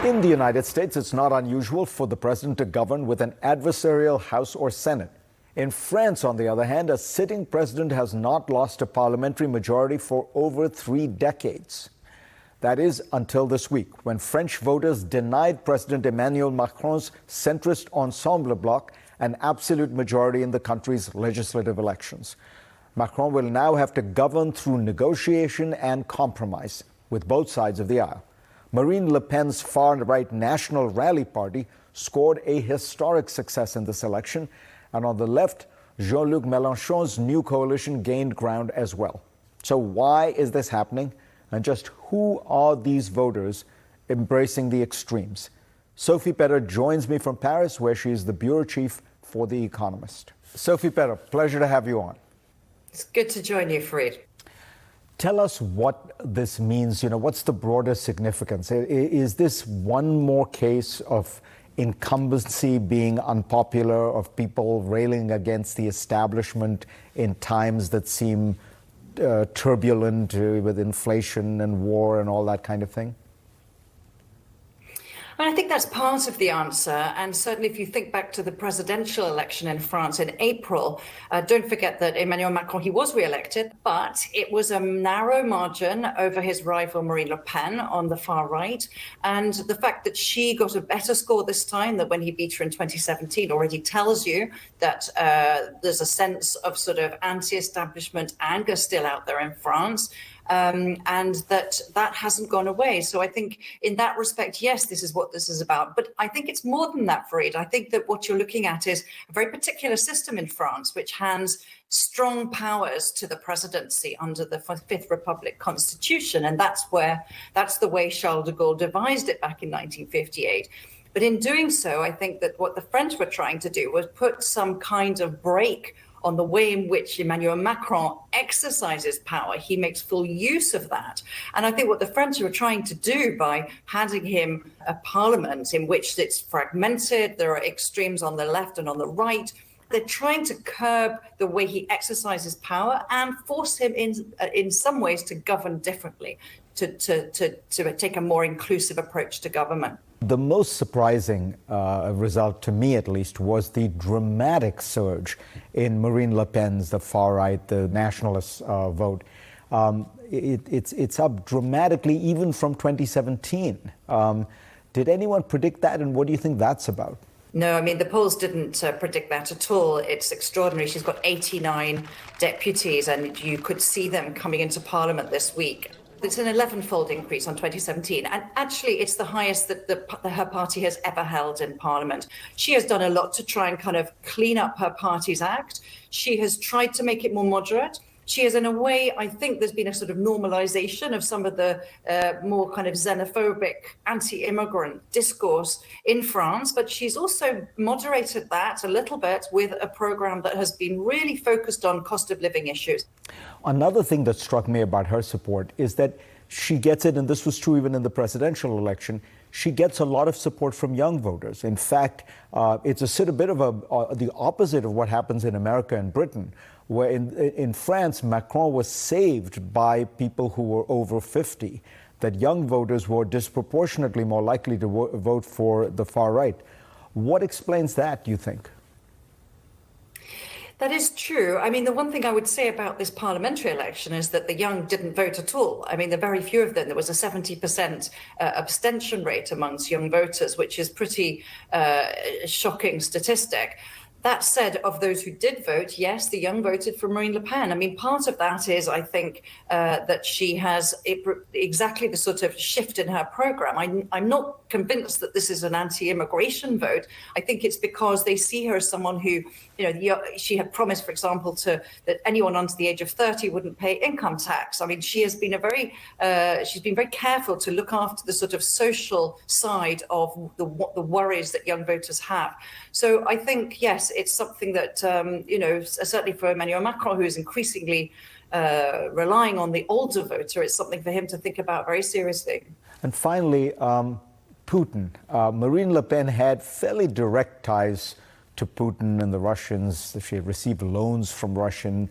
In the United States, it's not unusual for the president to govern with an adversarial House or Senate. In France, on the other hand, a sitting president has not lost a parliamentary majority for over 3 decades. That is until this week, when French voters denied President Emmanuel Macron's centrist Ensemble bloc an absolute majority in the country's legislative elections. Macron will now have to govern through negotiation and compromise with both sides of the aisle. Marine Le Pen's far-right National Rally Party scored a historic success in this election, and on the left, Jean-Luc Mélenchon's new coalition gained ground as well. So why is this happening? And just who are these voters embracing the extremes? Sophie Pedder joins me from Paris, where she is the bureau chief for The Economist. Sophie Pedder, pleasure to have you on. It's good to join you, Fareed. Tell us what this means. What's the broader significance? Is this one more case of incumbency being unpopular, of people railing against the establishment in times that seem turbulent with inflation and war and all that kind of thing? I think that's part of the answer. And certainly if you think back to the presidential election in France in April, don't forget that Emmanuel Macron, he was re-elected, but it was a narrow margin over his rival Marine Le Pen on the far right. And the fact that she got a better score this time than when he beat her in 2017 already tells you that there's a sense of sort of anti-establishment anger still out there in France. And that hasn't gone away. So I think in that respect, yes, this is what this is about. But I think it's more than that, Fareed. I think that what you're looking at is a very particular system in France, which hands strong powers to the presidency under the Fifth Republic Constitution. And that's the way Charles de Gaulle devised it back in 1958. But in doing so, I think that what the French were trying to do was put some kind of brake on the way in which Emmanuel Macron exercises power. He makes full use of that. And I think what the French are trying to do by handing him a parliament in which it's fragmented, there are extremes on the left and on the right, they're trying to curb the way he exercises power and force him in some ways to govern differently, to take a more inclusive approach to government. The most surprising result, to me at least, was the dramatic surge in Marine Le Pen's, the far-right, the nationalist vote. It's up dramatically even from 2017. Did anyone predict that, and what do you think that's about? No, I mean, the polls didn't predict that at all. It's extraordinary. She's got 89 deputies, and you could see them coming into Parliament this week. It's an 11-fold increase on 2017. And actually, it's the highest that her party has ever held in Parliament. She has done a lot to try and kind of clean up her party's act. She has tried to make it more moderate. She has, in a way, I think there's been a sort of normalization of some of the more kind of xenophobic, anti-immigrant discourse in France. But she's also moderated that a little bit with a program that has been really focused on cost of living issues. Another thing that struck me about her support is that she gets it, and this was true even in the presidential election, she gets a lot of support from young voters. In fact, it's a bit of the opposite of what happens in America and Britain, where in France, Macron was saved by people who were over 50, that young voters were disproportionately more likely to vote for the far right. What explains that, do you think? That is true. I mean, the one thing I would say about this parliamentary election is that the young didn't vote at all. I mean, there are very few of them. There was a 70% abstention rate amongst young voters, which is pretty shocking statistic. That said, of those who did vote, yes, the young voted for Marine Le Pen. I mean, part of that is, I think, that she has exactly the sort of shift in her program. I'm not convinced that this is an anti-immigration vote. I think it's because they see her as someone who, she had promised, for example, that anyone under the age of 30 wouldn't pay income tax. I mean, she has been she's been very careful to look after the sort of social side of the worries that young voters have. So I think, yes, it's something that, certainly for Emmanuel Macron, who is increasingly relying on the older voter, it's something for him to think about very seriously. And finally, Putin. Marine Le Pen had fairly direct ties to Putin and the Russians. She had received loans from Russian,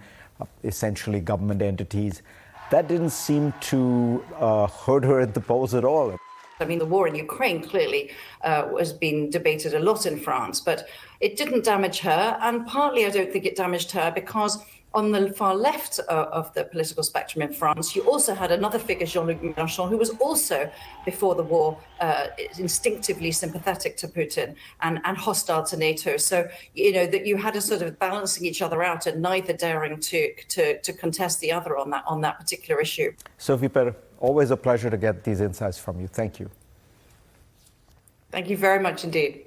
essentially government entities. That didn't seem to hurt her at the polls at all. I mean, the war in Ukraine clearly has been debated a lot in France, but it didn't damage her. And partly, I don't think it damaged her because on the far left of the political spectrum in France, you also had another figure, Jean-Luc Mélenchon, who was also, before the war, instinctively sympathetic to Putin and hostile to NATO. So, you know, that you had a sort of balancing each other out and neither daring to contest the other on that particular issue. Sophie Pedder, always a pleasure to get these insights from you. Thank you. Thank you very much indeed.